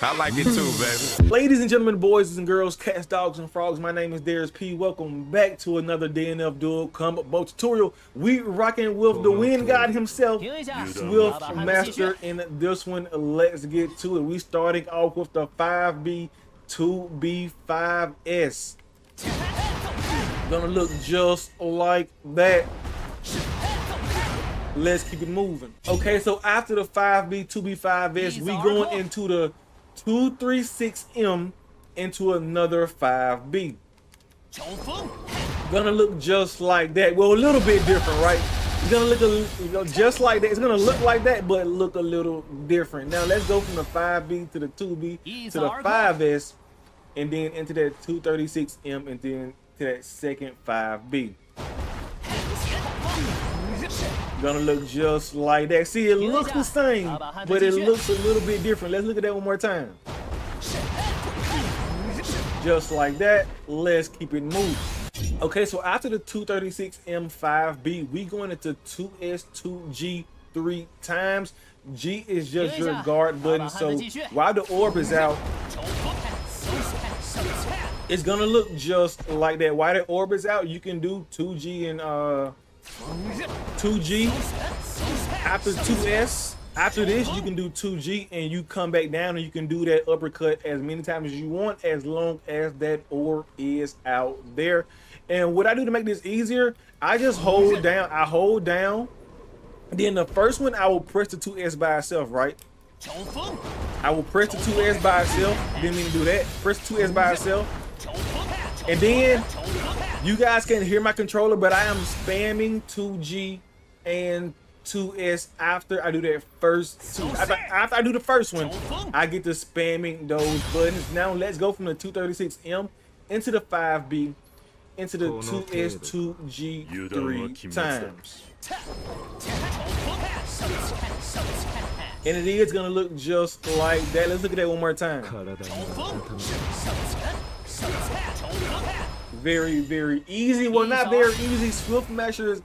I like it too, baby. Ladies and gentlemen, boys and girls, cats, dogs, and frogs, my name is Darius P. Welcome back to another DNF Duel combo tutorial. We rocking with the wind god himself, Swift Master, in this one. Let's get to it. We starting off with the 5B 2B5S. Gonna look just like that. Let's keep it moving. Okay, so after the 5B 2B5S, we going into the 236M into another 5B. Gonna look just like that. Well, a little bit different, right? It's gonna look just like that. It's gonna look like that, but look a little different. Now let's go from the 5B to the 2B to the 5S, and then into that 236M, and then to that second 5B. Gonna look just like that. See, it looks the same, but it looks a little bit different. Let's look at that one more time. Just like that. Let's keep it moving. Okay, so after the 236M5B, we going into 2S2G 3 times. G is just your guard button, so while the orb is out, it's gonna look just like that. While the orb is out, you can do 2G and 2G. After 2S, after this, you can do 2G and you come back down and you can do that uppercut as many times as you want, as long as that orb is out there. And what I do to make this easier, I just hold down. I hold down. Then the first one, I will press the 2S by itself, right? I will press the 2S by itself. Didn't mean to do that. Press the 2S by itself. And then you guys can hear my controller, but I am spamming 2G and 2S after I do that first two. After I do the first one, I get to spamming those buttons. Now let's go from the 236M into the 5B into the 2S2G 3 times. And it is gonna look just like that. Let's look at that one more time. Very, very easy. Well, not very easy. Swift Master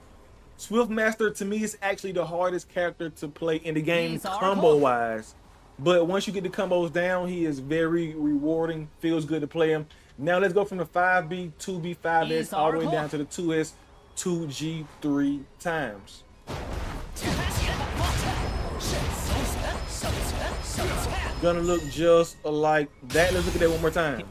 to me is actually the hardest character to play in the game combo wise. But once you get the combos down, he is very rewarding. Feels good to play him. Now let's go from the 5B, 2B, 5S all the way down to the 2S, 2G 3 times. Gonna look just like that. Let's look at that one more time.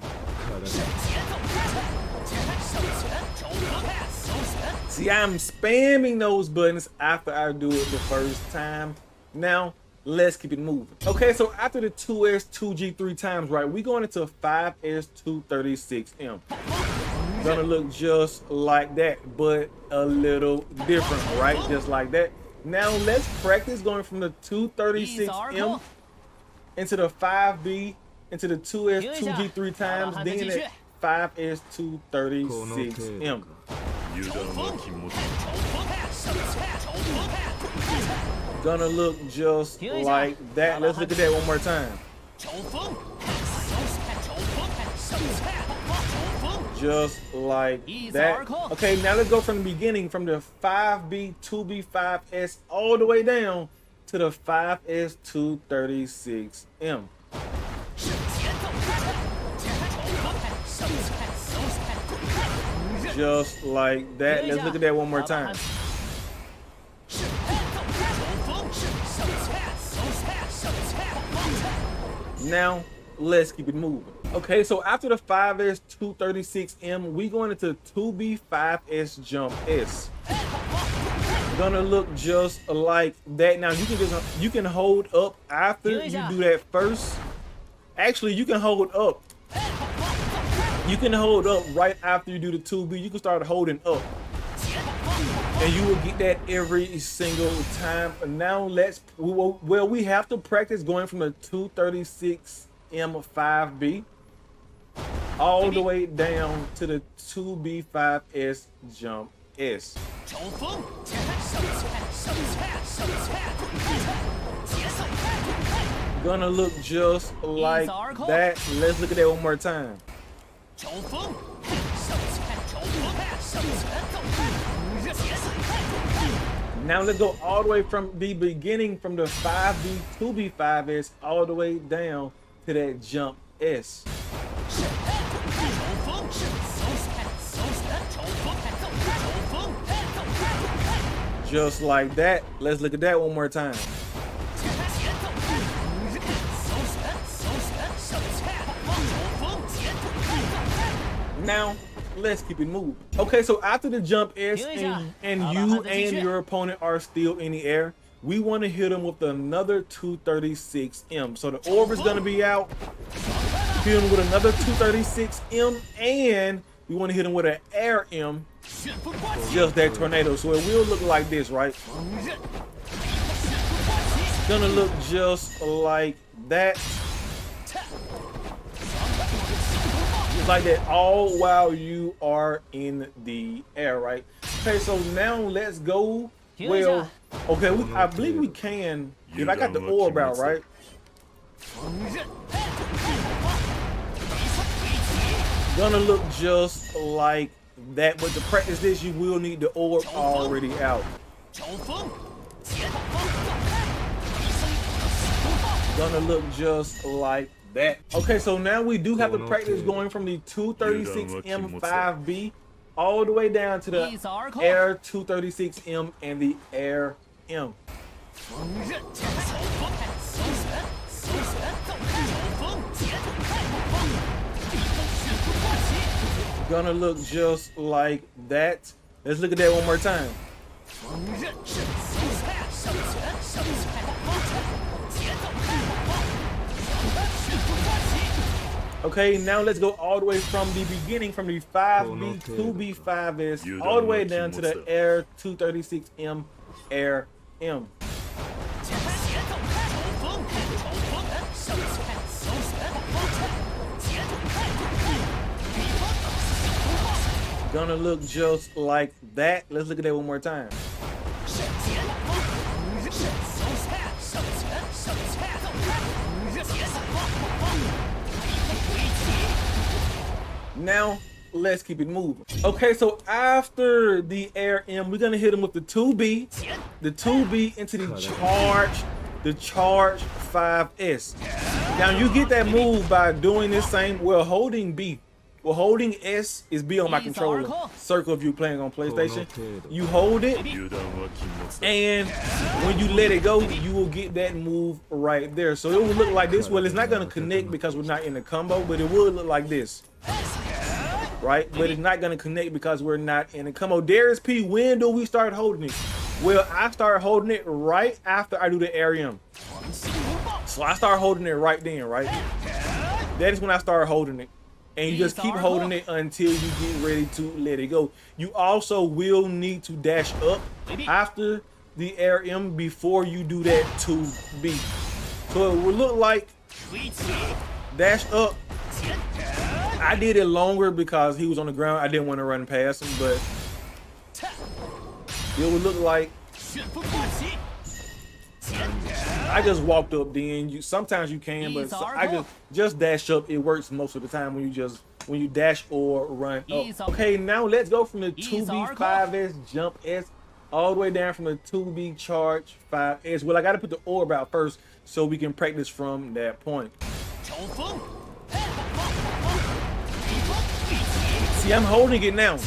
See, I'm spamming those buttons after I do it the first time. Now, let's keep it moving. Okay, so after the 2S, 2G 3 times, right, we going into 5S, 236M. Gonna look just like that, but a little different, right? Just like that. Now, let's practice going from the 236M into the 5B, into the 2S, 2G 3 times, then at 5S, 236M. Gonna look just like that. Let's look at that one more time. Just like that. Okay, now let's go from the beginning, from the 5B, 2B, 5S all the way down to the 5S, 236M. Just like that. Let's look at that one more time. Now, let's keep it moving. Okay, so after the 5S 236M, we going into 2B 5S jump S. Gonna look just like that. Now you can hold up after you do that first. Actually, you can hold up. You can hold up right after you do the 2B. You can start holding up, and you will get that every single time. Now we have to practice going from the 236M 5B all the way down to the 2B5S jump S. Gonna look just like that. Let's look at that one more time. Now let's go all the way from the beginning, from the 5B, 2B5S, all the way down to that jump S. Just like that. Let's look at that one more time. Now, let's keep it moving. Okay, so after the jump S and you and your opponent are still in the air, we want to hit them with another 236M. So the orb is going to be out. Hit them with another 236M, and we want to hit them with an air M, just that tornado. So it will look like this, right? It's gonna look just like that. Just like that, all while you are in the air, right? Okay, so now let's go. Well, okay, I believe we can, if I got the orb out, right? Gonna look just like that, but to practice this, you will need the orb already out. Gonna look just like that. Okay, so now we do have to practice going from the 236M5B all the way down to the Air 236M and the Air M. Gonna look just like that. Let's look at that one more time. Okay, now let's go all the way from the beginning, from the 5B, 2B5S, all the way down to the Air 236M, Air M. Gonna look just like that. Let's look at that one more time. Now, let's keep it moving. Okay, so after the Air M, we're gonna hit him with the 2B into the charge 5S. Now, you get that move by doing this same, well, holding B. Well, holding S is B on my controller. Circle if you're playing on PlayStation. You hold it, and when you let it go, you will get that move right there. So it will look like this. Well, it's not gonna connect because we're not in the combo, but it will look like this. Right? But it's not gonna connect because we're not in the combo. Darius P, when do we start holding it? Well, I start holding it right after I do the Air M. So I start holding it right then, right? That is when I start holding it. And you just keep holding it until you get ready to let it go. You also will need to dash up after the Air M before you do that 2B. So it will look like dash up. I did it longer because he was on the ground. I didn't want to run past him, but it would look like I just walked up. Then sometimes you can, but I just dash up. It works most of the time when you dash or run up. Okay, now let's go from the 2B5S jump S all the way down from the 2B charge 5S. Well, I got to put the orb out first so we can practice from that point. See, I'm holding it now.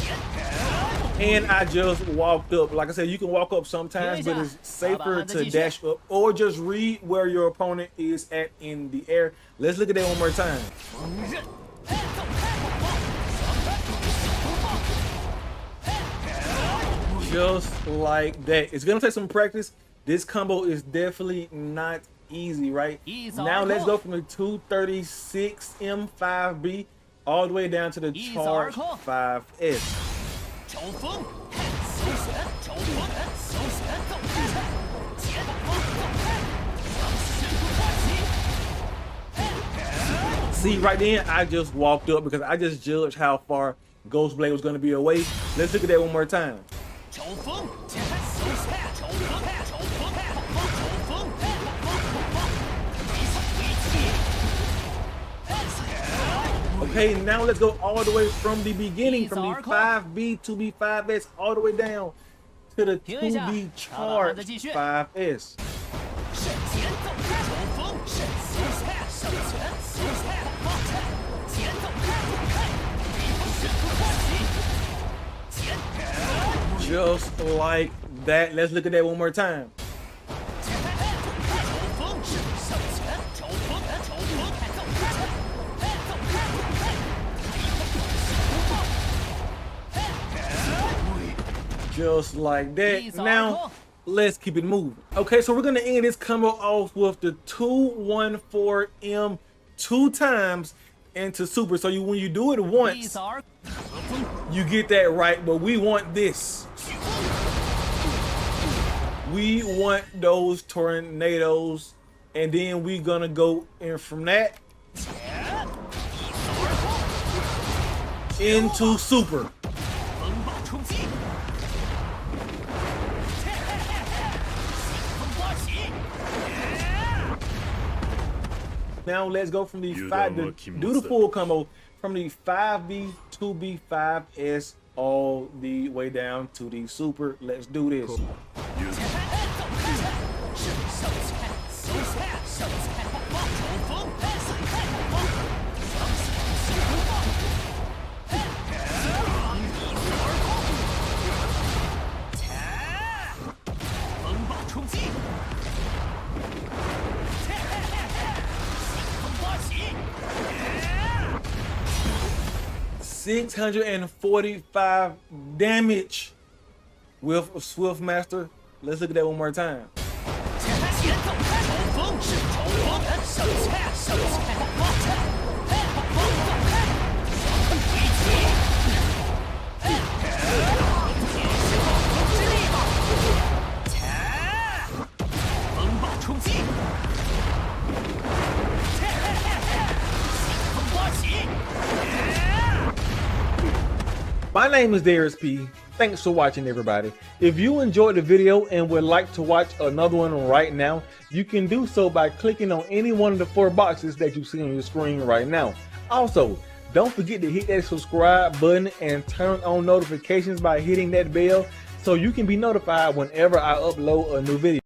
And I just walked up. Like I said, you can walk up sometimes, but it's safer to dash up or just read where your opponent is at in the air. Let's look at that one more time. Just like that. It's gonna take some practice. This combo is definitely not easy, right? Now let's go from the 236M5B all the way down to the charge 5S. See, right then, I just walked up because I just judged how far Ghost Blade was going to be away. Let's look at that one more time. Okay, now let's go all the way from the beginning, from the 5B to the 5S, all the way down to the 2B charged 5S. Just like that. Let's look at that one more time. Just like that. Now, let's keep it moving. Okay, so we're gonna end this combo off with the 214M 2 times into super. So when you do it once, you get that right, but we want this. We want those tornadoes, and then we're gonna go in from that into super. Now let's go from the do the full combo from the 5B, 2B, 5S all the way down to the super. Let's do this. $645 damage with a Swift Master. Let's look at that one more time. My name is Darius P. Thanks for watching, everybody. If you enjoyed the video and would like to watch another one right now, you can do so by clicking on any one of the 4 boxes that you see on your screen right now. Also, don't forget to hit that subscribe button and turn on notifications by hitting that bell so you can be notified whenever I upload a new video.